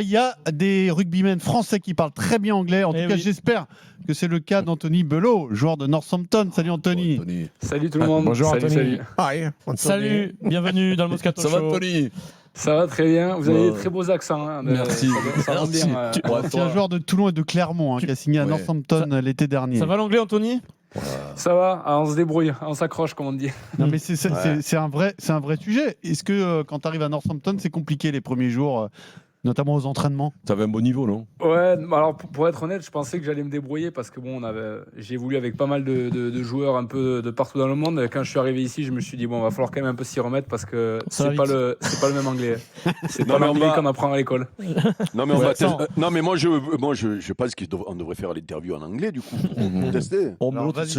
Il y a des rugbymen français qui parlent très bien anglais. En tout cas, j'espère que c'est le cas d'Anthony Belot, joueur de Northampton. Salut Anthony. Salut tout le monde. Bonjour salut, Anthony. Salut. Salut, bienvenue dans le Moscato Show. Ça va Anthony? Ça va très bien. Vous avez des très beaux accents. Hein. Merci. Ça rend bien. C'est un joueur de Toulon et de Clermont qui a signé à Northampton l'été dernier. Ça va l'anglais Anthony? Ça va, on se débrouille, on s'accroche comme on dit. Non mais c'est un vrai sujet. Est-ce que quand tu arrives à Northampton, c'est compliqué les premiers jours notamment aux entraînements? Ça avait un bon niveau, non? Ouais, alors pour être honnête, je pensais que j'allais me débrouiller parce que bon, j'ai évolué avec pas mal de joueurs un peu de partout dans le monde. Quand je suis arrivé ici, je me suis dit bon, va falloir quand même un peu s'y remettre parce que c'est pas le même anglais. C'est pas l'anglais qu'on apprend à l'école. Non mais on va non mais moi je pense qu'on devrait faire l'interview en anglais du coup pour tester.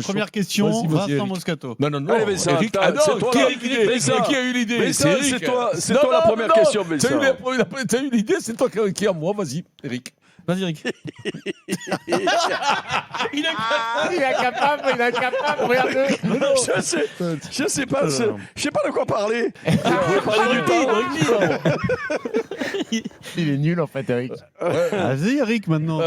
Première question, Vincent Moscato. Non. Allez, Vincent, Eric, qui a eu l'idée? C'est toi la première question, Vincent. T'as eu l'idée, c'est toi qui as moi, vas-y, Eric. Vas-y, Eric. Il est capable, regardez. Je sais pas de quoi parler. Il est nul en fait, Eric. Vas-y, Eric, maintenant.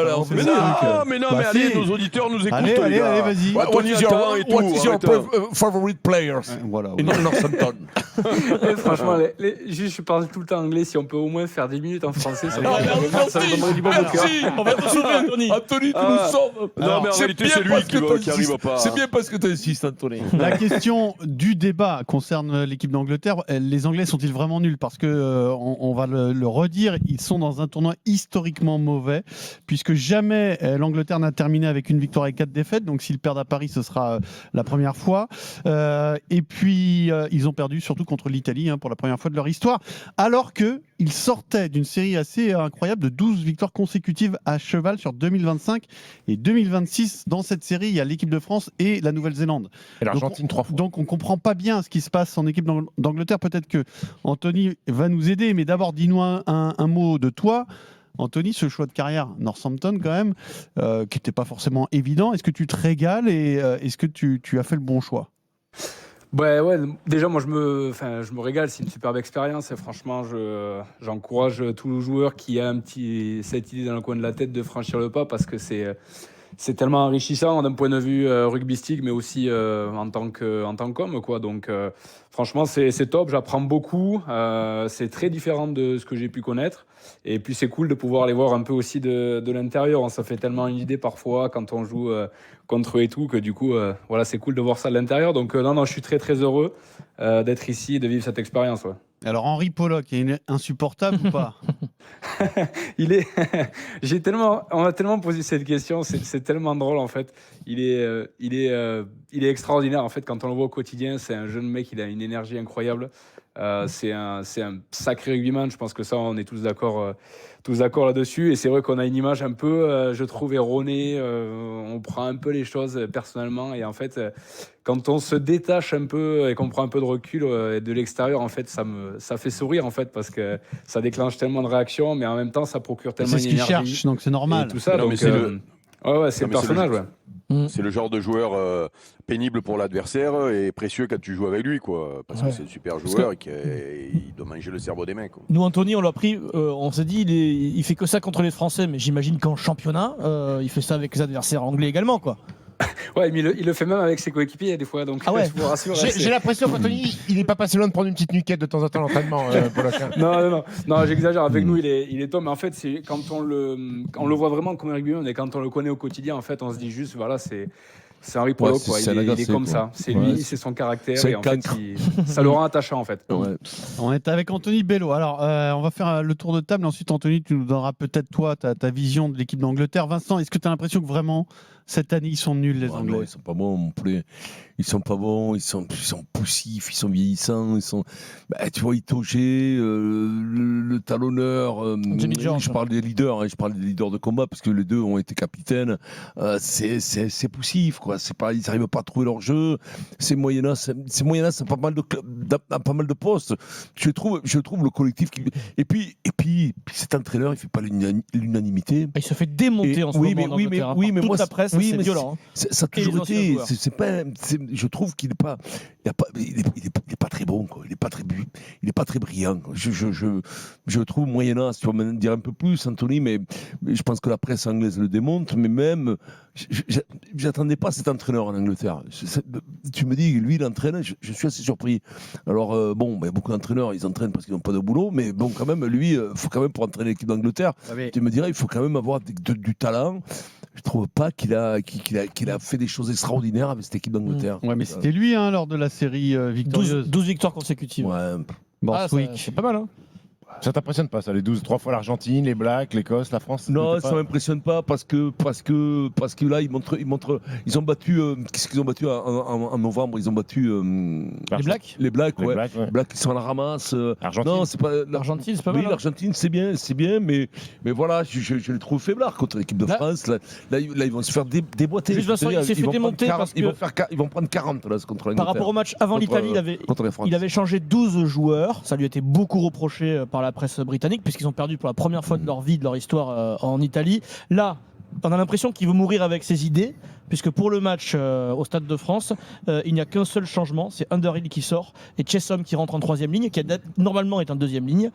Mais allez, nos auditeurs nous écoutent. Allez, vas-y. What is your favorite players? Voilà. Et non, Northampton. Franchement, je parle tout le temps anglais. Si on peut au moins faire 10 minutes en français, ça me donnerait du bon au cœur. On va te sauver, Anthony. Anthony, tu nous sauves. Non, mais en réalité, c'est lui qui arrive pas. C'est bien parce que tu insistes, Anthony. La question du débat concerne l'équipe d'Angleterre. Les Anglais sont-ils vraiment nuls? Parce que on va le redire, ils sont dans un tournoi historiquement mauvais, puisque jamais l'Angleterre n'a terminé avec une victoire et 4 défaites. Donc s'ils perdent à Paris, ce sera la première fois. Et puis ils ont perdu surtout contre l'Italie pour la première fois de leur histoire, alors qu'ils sortaient d'une série assez incroyable de 12 victoires consécutives à cheval sur 2025 et 2026. Dans cette série, il y a l'équipe de France et la Nouvelle-Zélande. Et l'Argentine 3 fois. Donc on ne comprend pas bien ce qui se passe en équipe d'Angleterre. Peut-être que Anthony va nous aider, mais d'abord dis-nous un mot de toi. Anthony, ce choix de carrière Northampton quand même, qui n'était pas forcément évident. Est-ce que tu te régales et est-ce que tu as fait le bon choix? Ouais, déjà moi je me régale, c'est une superbe expérience et franchement j'encourage tous les joueurs qui a cette idée dans le coin de la tête de franchir le pas parce que c'est tellement enrichissant d'un point de vue rugbystique mais aussi en tant qu'homme quoi. Donc franchement c'est top, j'apprends beaucoup, c'est très différent de ce que j'ai pu connaître et puis c'est cool de pouvoir les voir un peu aussi de l'intérieur. On se fait tellement une idée parfois quand on joue contre eux et tout que du coup voilà, c'est cool de voir ça de l'intérieur. Donc non, je suis très très heureux d'être ici et de vivre cette expérience. Ouais. Alors Henri Pollock est insupportable ou pas? On a tellement posé cette question, c'est tellement drôle en fait. Il est extraordinaire en fait quand on le voit au quotidien. C'est un jeune mec, il a une énergie incroyable. C'est un sacré rugbyman. Je pense que ça, on est tous d'accord là-dessus. Et c'est vrai qu'on a une image un peu, je trouve, erronée. On prend un peu les choses personnellement. Et en fait, quand on se détache un peu et qu'on prend un peu de recul de l'extérieur, en fait, ça fait sourire en fait parce que ça déclenche tellement de réactions, mais en même temps, ça procure tellement d'énergie. C'est ce qu'il cherche, donc c'est normal. Et tout ça, non, donc, c'est le personnage, ouais. C'est le genre de joueur pénible pour l'adversaire et précieux quand tu joues avec lui, quoi. Parce que c'est un super joueur et qu'il doit manger le cerveau des mecs. Quoi. Nous, Anthony, on l'a pris, on s'est dit, il fait que ça contre les Français, mais j'imagine qu'en championnat, il fait ça avec les adversaires anglais également, quoi. Ouais, mais il le fait même avec ses coéquipiers des fois, donc je vous rassure. J'ai l'impression qu'Anthony, il n'est pas passé loin de prendre une petite nuquette de temps en temps à l'entraînement. Non, j'exagère. Avec nous, il est top. Mais en fait, c'est quand on le voit vraiment comme un rugbyman et quand on le connaît au quotidien, en fait, on se dit juste, voilà, c'est Henri Pollock, quoi. Il est comme ça. C'est lui, c'est son caractère. Et en fait, ça le rend attachant, en fait. Ouais. On est avec Anthony Belot. Alors, on va faire le tour de table. Ensuite, Anthony, tu nous donneras peut-être, toi, ta vision de l'équipe d'Angleterre. Vincent, est-ce que tu as l'impression que vraiment, cette année, ils sont nuls, les Anglais? Non, ils sont pas bons, mon poulet. Ils sont pas bons, ils sont poussifs, ils sont vieillissants, tu vois, Itoge, le talonneur, je parle des leaders, je parle des leaders de combat parce que les deux ont été capitaines. C'est poussif, quoi. ils n'arrivent pas à trouver leur jeu. C'est moyennas, c'est pas mal de postes. Je trouve le collectif et puis cet entraîneur, il fait pas l'unanimité. Il se fait démonter en ce moment en Angleterre. Mais toute moi, la presse, oui, c'est mais violent. ça a Et les toujours anciens été. joueurs. Je trouve qu'il n'est pas, il est pas très bon, quoi. Il est pas très brillant, quoi. Je trouve moyennas. Tu vas me dire un peu plus, Anthony, mais je pense que la presse anglaise le démonte. Mais même, j'attendais pas cet entraîneur en Angleterre. Tu me dis, lui, il entraîne. Je suis assez surpris. Alors beaucoup d'entraîneurs, ils entraînent parce qu'ils n'ont pas de boulot, mais bon, quand même, lui, faut quand même pour entraîner l'équipe d'Angleterre. Tu me dirais, il faut quand même avoir du talent. Je trouve pas qu'il a fait des choses extraordinaires avec cette équipe d'Angleterre. Ouais, mais c'était lui lors de la série victorieuse. 12 victoires consécutives. Ouais. Borswick. C'est pas mal, hein. Ça t'impressionne pas, ça, les 3 fois l'Argentine, les Blacks, l'Écosse, la France? Non, ça m'impressionne pas parce que là ils ont battu qu'est-ce qu'ils ont battu en novembre, ils ont battu Les Blacks. les Blacks, Les ouais. Blacks, ouais. Blacks qui sont à la ramasse. Argentine. Non, c'est pas L'Argentine, c'est pas oui, mal. l'Argentine, c'est bien, mais voilà, je les trouve faiblards contre l'équipe de Là- France. Là, ils vont se faire déboîter. Juste, Vincent, il s'est fait démonter parce que- ils vont prendre 40 là contre l'Angleterre. Par rapport au match avant Contre, l'Italie, contre la France. il avait changé 12 joueurs. Ça lui a été beaucoup reproché par la presse britannique, puisqu'ils ont perdu pour la première fois de leur vie, de leur histoire en Italie. Là, on a l'impression qu'il veut mourir avec ses idées, puisque pour le match au Stade de France, il n'y a qu'un seul changement, c'est Underhill qui sort et Chesson qui rentre en 3e ligne, qui normalement est en 2e ligne.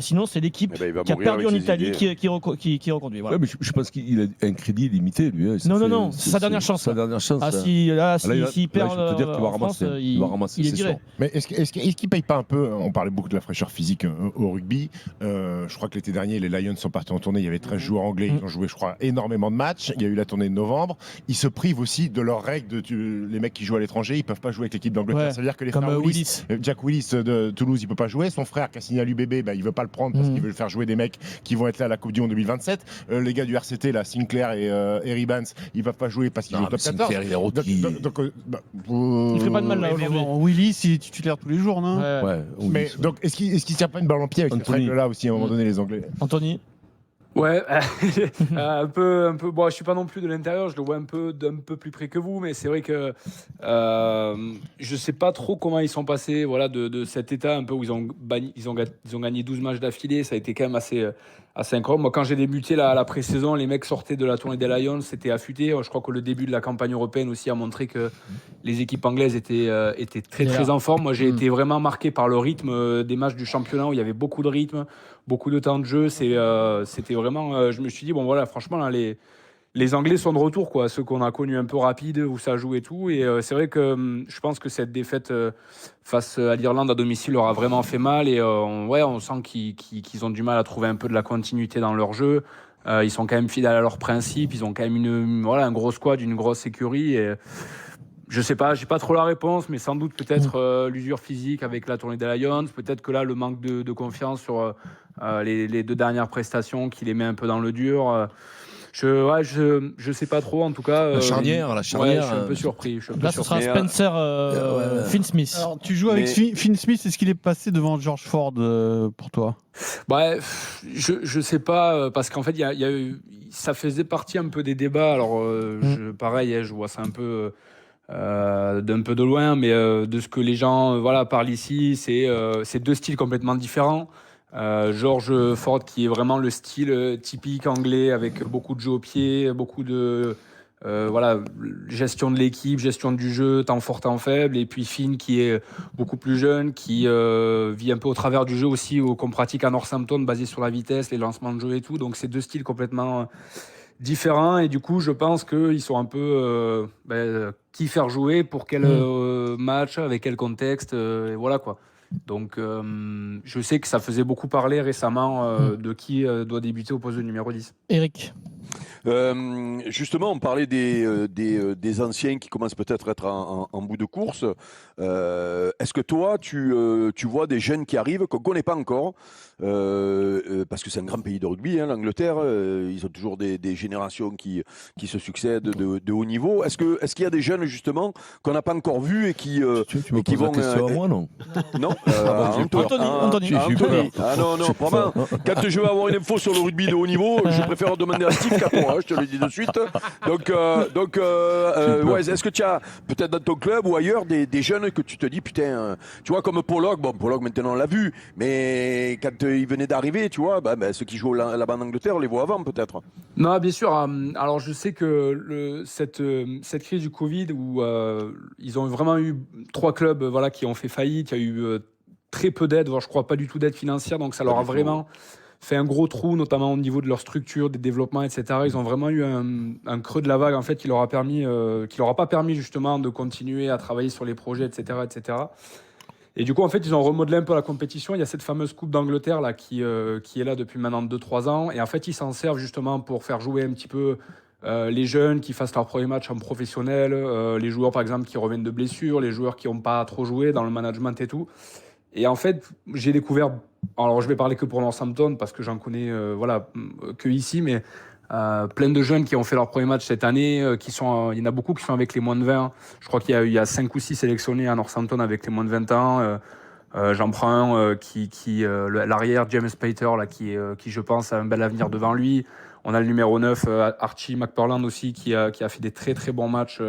Sinon, c'est l'équipe il va qui a mourir perdu en avec ses Italie idées. qui reconduit. Voilà. Ouais, mais je pense qu'il a un crédit limité, lui. Hein. Non, c'est sa dernière chance. Sa dernière chance. Ah, s'il perd je peux te dire qu'il va en France, ramasser. Il va ramasser, il est c'est viré. sûr. Mais est-ce qu'il paye pas un peu? On parlait beaucoup de la fraîcheur physique au rugby. Je crois que l'été dernier, les Lions sont partis en tournée. Il y avait 13 joueurs anglais. Ils ont joué, je crois, énormément de matchs. Il y a eu la tournée de novembre. Ils se privent aussi de leurs règles. Les mecs qui jouent à l'étranger, ils peuvent pas jouer avec l'équipe d'Angleterre. Ouais, Ça veut dire que les comme frères Willis. Jack Willis de Toulouse, il peut pas jouer. Son frère qui a signé à l'UBB, il veut pas le prendre parce qu'il veut faire jouer des mecs qui vont être là à la Coupe du Monde 2027. Les gars du RCT, là, Sinclair et Ribans, ils peuvent pas jouer parce qu'ils jouent au top 14. Sinclair, il est rôti. Il fait pas de mal là Mais aujourd'hui. bon, Willis, il est titulaire tous les jours, non? Ouais. Ouais, Mais donc, est-ce qu'ils tient pas une balle en pied avec cette Anthony. règle-là aussi à un moment donné, les Anglais? Anthony. Ouais, un peu. Bon, je suis pas non plus de l'intérieur, je le vois d'un peu plus près que vous, mais c'est vrai que je sais pas trop comment ils sont passés, voilà, de cet état un peu où ils ont gagné 12 matchs d'affilée. Ça a été quand même assez incroyable. Moi, quand j'ai débuté la pré-saison, les mecs sortaient de la tournée des Lions, c'était affûté. Je crois que le début de la campagne européenne aussi a montré que les équipes anglaises étaient très en forme. Moi, j'ai été vraiment marqué par le rythme des matchs du championnat où il y avait beaucoup de rythme, beaucoup de temps de jeu. C'était vraiment. Je me suis dit, bon, voilà, franchement, là, les Anglais sont de retour, quoi. Ceux qu'on a connus un peu rapides, où ça joue et tout. Et c'est vrai que je pense que cette défaite face à l'Irlande à domicile leur a vraiment fait mal. Et on sent qu'ils ont du mal à trouver un peu de la continuité dans leur jeu. Ils sont quand même fidèles à leurs principes. Ils ont quand même un gros squad, une grosse écurie. Et je sais pas, j'ai pas trop la réponse, mais sans doute peut-être l'usure physique avec la tournée des Lions. Peut-être que là, le manque de confiance sur les 2 dernières prestations qui les met un peu dans le dur. Je sais pas trop, en tout cas. La charnière. Ouais, je suis un peu surpris. Là, ce sera Spencer Finn Smith. Alors, tu joues avec Finn Smith, est-ce qu'il est passé devant George Ford pour toi? Ouais, je sais pas, parce qu'en fait, ça faisait partie un peu des débats. Alors, pareil, je vois ça un peu d'un peu de loin, mais de ce que les gens parlent ici, c'est 2 styles complètement différents. George Ford qui est vraiment le style typique anglais avec beaucoup de jeu au pied, beaucoup de gestion de l'équipe, gestion du jeu, temps fort, temps faible, et puis Finn qui est beaucoup plus jeune, qui vit un peu au travers du jeu aussi, qu'on pratique à Northampton, basé sur la vitesse, les lancements de jeu et tout. Donc c'est 2 styles complètement différents, et du coup je pense qu'ils sont un peu qui faire jouer pour quel match, avec quel contexte, et voilà quoi. Donc je sais que ça faisait beaucoup parler récemment de qui doit débuter au poste de numéro 10. Eric. Justement, on parlait des anciens qui commencent peut-être à être en bout de course. Est-ce que toi, tu vois des jeunes qui arrivent qu'on ne connaît pas encore parce que c'est un grand pays de rugby, hein, l'Angleterre. Ils ont toujours des générations qui se succèdent de haut niveau. Est-ce qu'il y a des jeunes, justement, qu'on n'a pas encore vus et qui Tu me qui poses la vont question à moi, non? Non, Anthony. J'ai eu peur. Ah non, vraiment. Quand je veux avoir une info sur le rugby de haut niveau, je préfère demander à Steve qu'à toi. hein, je te le dis de suite. Donc, ouais, est-ce que tu as peut-être dans ton club ou ailleurs des jeunes que tu te dis, putain, tu vois, comme Pollock, bon, Pollock maintenant on l'a vu, mais quand il venait d'arriver, tu vois, ceux qui jouent là-bas en Angleterre, on les voit avant peut-être. Non, bien sûr. Alors, je sais que cette crise du Covid, où ils ont vraiment eu 3 clubs voilà, qui ont fait faillite, il y a eu très peu d'aide, voire je crois pas du tout d'aide financière, donc ça leur a vraiment fait un gros trou, notamment au niveau de leur structure, des développements, etc. Ils ont vraiment eu un creux de la vague en fait, qui leur a pas permis justement de continuer à travailler sur les projets, etc., etc. Et du coup, en fait, ils ont remodelé un peu la compétition. Il y a cette fameuse Coupe d'Angleterre là, qui est là depuis maintenant 2-3 ans. Et en fait, ils s'en servent justement pour faire jouer un petit peu les jeunes qui fassent leur premier match en professionnel, les joueurs, par exemple, qui reviennent de blessures, les joueurs qui n'ont pas trop joué dans le management et tout. Et en fait, j'ai découvert... Alors, je vais parler que pour Northampton, parce que j'en connais que ici, mais... plein de jeunes qui ont fait leur premier match cette année, il y en a beaucoup qui sont avec les moins de 20. Je crois qu'il y a 5 ou 6 sélectionnés à Northampton avec les moins de 20 ans. J'en prends un l'arrière James Pater, là, qui je pense a un bel avenir devant lui. On a le numéro 9, Archie McParland aussi, qui a fait des très très bons matchs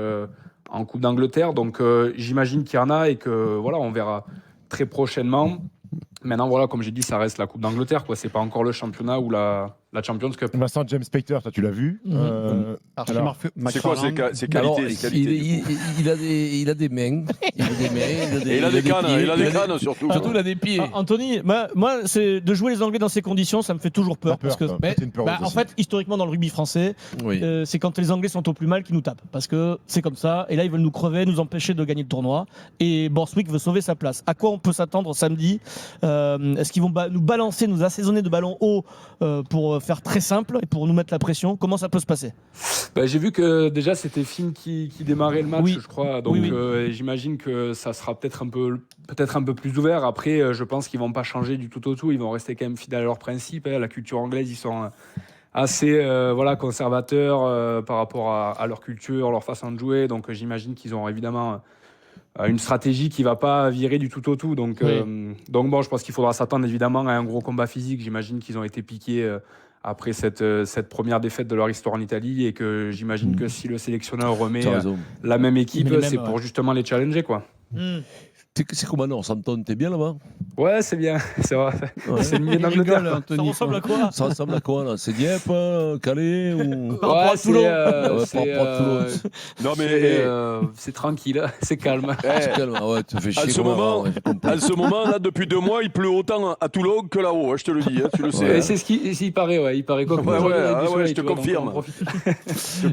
en Coupe d'Angleterre. Donc j'imagine qu'il y en a et que voilà, on verra très prochainement. Maintenant, voilà, comme j'ai dit, ça reste la Coupe d'Angleterre, quoi. C'est pas encore le championnat ou la Champions Cup. Vincent James Pater, toi tu l'as vu. Alors, C'est quoi ses qualités, Alors, ses qualités, il a des mains. Et il a des cannes surtout. Surtout, il a des pieds. Anthony, moi, c'est de jouer les Anglais dans ces conditions, ça me fait toujours peur. T'as peur, Parce que, toi. mais, T'as une peur en aussi. fait, historiquement, dans le rugby français, Oui. c'est quand les Anglais sont au plus mal qu'ils nous tapent. Parce que c'est comme ça. Et là, ils veulent nous crever, nous empêcher de gagner le tournoi. Et Borswick veut sauver sa place. À quoi on peut s'attendre samedi? Est-ce qu'ils vont nous balancer, nous assaisonner de ballons hauts pour faire très simple et pour nous mettre la pression? Comment ça peut se passer? J'ai vu que déjà c'était Finn qui démarrait le match, Oui. je crois. Donc j'imagine que ça sera peut-être un peu plus ouvert. Après, je pense qu'ils vont pas changer du tout au tout. Ils vont rester quand même fidèles à leurs principes. La culture anglaise, ils sont assez conservateurs par rapport à leur culture, leur façon de jouer. Donc j'imagine qu'ils ont évidemment une stratégie qui va pas virer du tout au tout. Donc bon, je pense qu'il faudra s'attendre évidemment à un gros combat physique. J'imagine qu'ils ont été piqués après cette première défaite de leur histoire en Italie et que j'imagine que si le sélectionneur remet la même équipe, c'est pour justement les challenger, quoi. C'est comment Northampton? T'es bien là-bas? Ouais, c'est bien, c'est vrai. Ouais. C'est le milieu d'Angleterre. Ça ressemble à quoi? Ça ressemble à quoi là? C'est Dieppe, Calais ou... Par rapport à Toulon. Par rapport à Toulon. Non mais c'est tranquille, c'est calme. C'est calme. Ouais, tu fais chier. à ce moment, là, depuis 2 mois, il pleut autant à Toulon que là-haut, je te le dis, tu le sais. Et c'est ce qui paraît, ouais. Il paraît quoi je te confirme.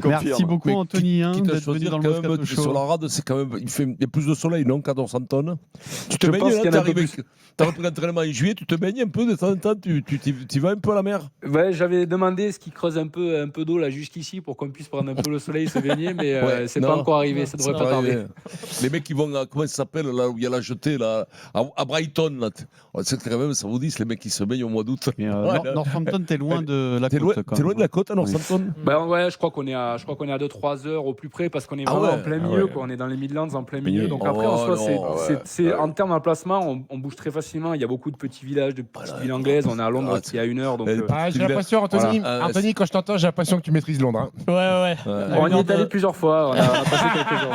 Merci beaucoup, Anthony, Quitte à d'être venu choisir dans le quand même, Moscato sur Show. la rade, c'est quand même, il y a plus de soleil, non, qu'à Northampton. Tu te Je baignes, pense là, qu'il y en a un peu t'arrives, plus. t'as repris l'entraînement en juillet, tu te baignes un peu de temps en temps, tu vas un peu à la mer. Ouais, j'avais demandé ce qui creuse un peu d'eau là jusqu'ici pour qu'on puisse prendre un peu le soleil, se baigner, mais c'est pas encore arrivé, ça devrait pas tarder. Les mecs qui vont à, comment ça s'appelle, là où il y a la jetée, là, à Brighton, là. C'est quand même, ça vous dit, c'est les mecs qui se baignent au mois d'août. Northampton, t'es loin de la T'es côte. loin, t'es loin de la côte à Northampton? Ouais, je crois qu'on est à 2-3 heures au plus près parce qu'on est vraiment en plein milieu, quoi. On est dans les Midlands en plein milieu. Donc après, en soi, en termes d'emplacement, on bouge très facilement. Il y a beaucoup de petits villages, de petites villes anglaises. On est à Londres qui est à 1 heure. Donc, j'ai l'impression, Anthony, Voilà. Anthony, quand je t'entends, j'ai l'impression que tu maîtrises Londres. Hein. Ouais. on y est allé plusieurs fois. On a passé quelques jours.